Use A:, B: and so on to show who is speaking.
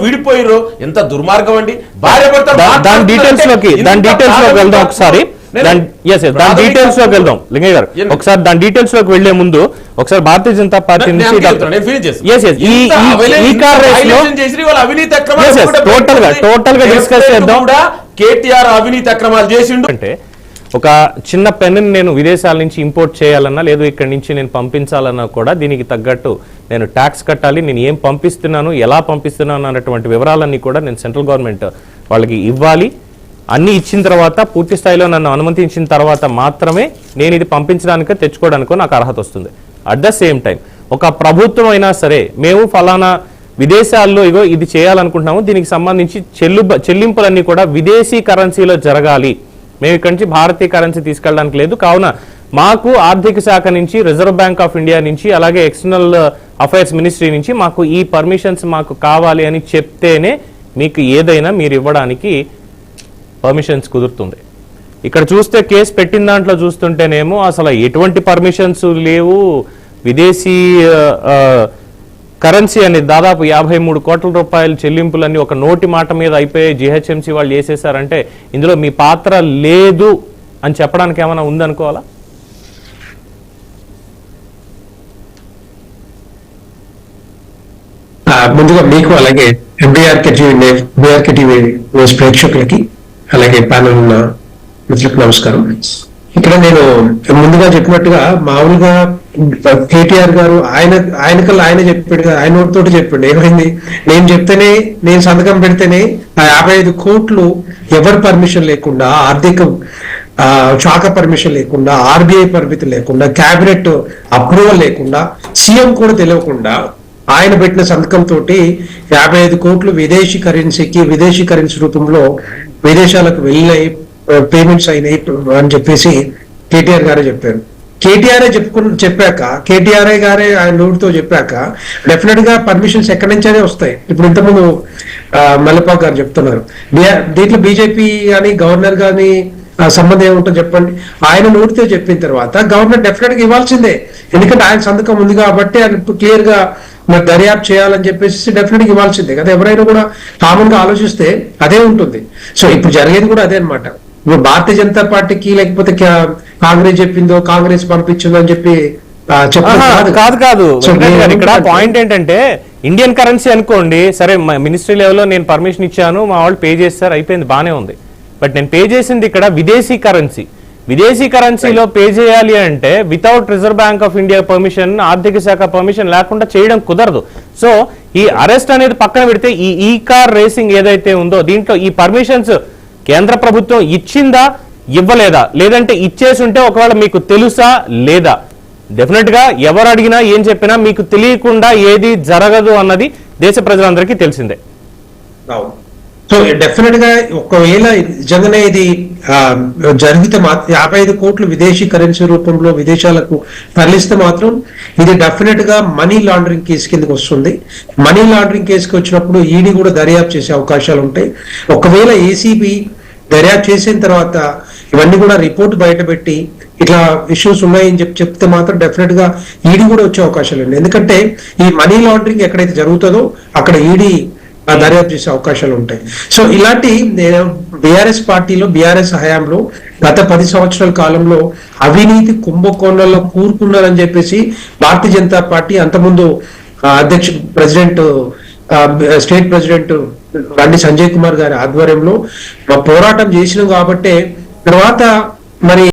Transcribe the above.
A: విడిపోయారు. ఎంత దుర్మార్గం అండి. భార్య భర్త
B: దాని డీటెయిల్స్ లోకి వెళ్దాం ఒకసారి. దాని డీటెయిల్స్ లోకి వెళ్దాం లింగయ్య గారు. ఒకసారి దాని డీటెయిల్స్ లోకి వెళ్లే ముందు ఒకసారి భారతీయ జనతా పార్టీ నుంచి టోటల్ గా డిస్కస్ చేద్దాం.
A: కేటీఆర్ అవినీతి అక్రమాలు చేసిండు
B: అంటే ఒక చిన్న పెన్ నేను విదేశాల నుంచి ఇంపోర్ట్ చేయాలన్నా లేదు ఇక్కడి నుంచి నేను పంపించాలన్నా కూడా దీనికి తగ్గట్టు నేను ట్యాక్స్ కట్టాలి. నేను ఏం పంపిస్తున్నాను, ఎలా పంపిస్తున్నాను అన్నటువంటి వివరాలన్నీ కూడా నేను సెంట్రల్ గవర్నమెంట్ వాళ్ళకి ఇవ్వాలి. అన్ని ఇచ్చిన తర్వాత పూర్తి స్థాయిలో నన్ను అనుమతించిన తర్వాత మాత్రమే నేను ఇది పంపించడానికో తెచ్చుకోవడానికో నాకు అర్హత వస్తుంది. అట్ ద సేమ్ టైం ఒక ప్రభుత్వం అయినా సరే మేము ఫలానా విదేశాల్లో ఇగో ఇది చేయాలనుకుంటున్నాము, దీనికి సంబంధించి చెల్లింపులన్నీ కూడా విదేశీ కరెన్సీలో జరగాలి, మేము ఇక్కడి నుంచి భారతీయ కరెన్సీ తీసుకెళ్ళడానికి లేదు, కావున మాకు ఆర్థిక శాఖ నుంచి, రిజర్వ్ బ్యాంక్ ఆఫ్ ఇండియా నుంచి, అలాగే ఎక్స్టర్నల్ అఫైర్స్ మినిస్ట్రీ నుంచి మాకు ఈ పర్మిషన్స్ మాకు కావాలి అని చెప్తేనే మీకు ఏదైనా మీరు ఇవ్వడానికి పర్మిషన్స్ కుదురుతుంది. ఇక్కడ చూస్తే కేసు పెట్టిన దాంట్లో చూస్తుంటేనేమో అసలు ఎటువంటి పర్మిషన్స్ లేవు. విదేశీ కరెన్సీ అనేది దాదాపు 53 కోట్ల రూపాయల చెల్లింపులన్నీ ఒక నోటి మాట మీద అయిపోయి జిహెచ్ఎంసీ వాళ్ళు చేసేసారంటే ఇందులో మీ పాత్ర లేదు అని చెప్పడానికి ఏమైనా ఉందనుకోవాలా?
C: ముందుగా మీకు అలాగే బీఆర్కే టీవీ ప్రేక్షకులకి అలాగే ప్యానల్ ఉన్న మిత్రులకు నమస్కారం. ఇక్కడ నేను ముందుగా చెప్పినట్టుగా మామూలుగా కేటీఆర్ గారు ఆయన చెప్పాడు, ఆయన నోటితోటి చెప్పాడు. ఏమైంది, నేను చెప్తేనే, నేను సంతకం పెడితేనే ఆ 55 కోట్లు ఎవరి పర్మిషన్ లేకుండా, ఆర్థిక శాఖ పర్మిషన్ లేకుండా, ఆర్బీఐ పరిమితి లేకుండా, క్యాబినెట్ అప్రూవల్ లేకుండా, సీఎం కూడా తెలియకుండా ఆయన పెట్టిన సంతకంతో 55 కోట్లు విదేశీ కరెన్సీ రూపంలో విదేశాలకు వెళ్ళినాయి, పేమెంట్స్ అయినాయి అని చెప్పేసి కేటీఆర్ గారే చెప్పారు. కేటీఆర్ఏ గారే ఆయన నోటితో చెప్పాక డెఫినెట్ గా పర్మిషన్స్ ఎక్కడి నుంచైనా వస్తాయి. ఇప్పుడు ఇంతకుముందు మల్లపాక్ గారు చెప్తున్నారు, దీంట్లో బీజేపీ కానీ గవర్నర్ కానీ సంబంధం ఏముంటుందో చెప్పండి. ఆయన నోటితో చెప్పిన తర్వాత గవర్నర్ డెఫినెట్ గా ఇవ్వాల్సిందే, ఎందుకంటే ఆయన సంతకం ఉంది కాబట్టి ఆయన క్లియర్ గా మరి దర్యాప్తు చేయాలని చెప్పేసి డెఫినెట్ గా ఇవ్వాల్సిందే కదా. ఎవరైనా కూడా కామన్ గా ఆలోచిస్తే అదే ఉంటుంది. సో ఇప్పుడు జరిగేది కూడా అదే అనమాట. ఇప్పుడు భారతీయ జనతా పార్టీకి లేకపోతే కాంగ్రెస్ చెప్పిందో, కాంగ్రెస్ పంపించిందో అని చెప్పి
B: కాదు. ఇక్కడ పాయింట్ ఏంటంటే ఇండియన్ కరెన్సీ అనుకోండి, సరే మినిస్ట్రీ లెవెల్లో నేను పర్మిషన్ ఇచ్చాను, మా వాళ్ళు పే చేస్తారు, అయిపోయింది, బానే ఉంది. బట్ నేను పే చేసింది ఇక్కడ విదేశీ కరెన్సీ. విదేశీ కరెన్సీలో పే చేయాలి అంటే without reserve bank of India permission, ఆర్థిక శాఖ పర్మిషన్ లేకుండా చేయడం కుదరదు. సో ఈ అరెస్ట్ అనేది పక్కన పెడితే ఈ కార్ రేసింగ్ ఏదైతే ఉందో దీంట్లో ఈ పర్మిషన్స్ కేంద్ర ప్రభుత్వం ఇచ్చిందా, ఇవ్వలేదా, లేదంటే ఇచ్చేసి ఉంటే ఒకవేళ మీకు తెలుసా లేదా? డెఫినెట్ గా ఎవరు అడిగినా ఏం చెప్పినా మీకు తెలియకుండా ఏది జరగదు అన్నది దేశ ప్రజలందరికీ తెలిసిందే.
C: సో డెఫినెట్ గా ఒకవేళ నిజంగానే ఇది జరిగితే 55 కోట్లు విదేశీ కరెన్సీ రూపంలో విదేశాలకు తరలిస్తే మాత్రం ఇది డెఫినెట్ గా మనీ లాండరింగ్ కేసు కిందకి వస్తుంది. మనీ లాండరింగ్ కేసుకి వచ్చినప్పుడు ఈడీ కూడా దర్యాప్తు చేసే అవకాశాలు ఉంటాయి. ఒకవేళ ఏసీబీ దర్యాప్తు చేసిన తర్వాత ఇవన్నీ కూడా రిపోర్ట్ బయటపెట్టి ఇట్లా ఇష్యూస్ ఉన్నాయని చెప్తే మాత్రం డెఫినెట్ గా ఈడీ కూడా వచ్చే అవకాశాలు ఉన్నాయి. ఎందుకంటే ఈ మనీ లాండరింగ్ ఎక్కడైతే జరుగుతుందో అక్కడ ఈడీ దర్యాప్తు చేసే అవకాశాలు ఉంటాయి. సో ఇలాంటి బీఆర్ఎస్ పార్టీలో, బీఆర్ఎస్ హయాంలో గత 10 సంవత్సరాల కాలంలో అవినీతి కుంభకోణాల్లో కూరుకున్నారని చెప్పేసి భారతీయ జనతా పార్టీ అంతకుముందు స్టేట్ ప్రెసిడెంట్ బండి సంజయ్ కుమార్ గారి ఆధ్వర్యంలో పోరాటం చేసినాం. కాబట్టి తర్వాత మరి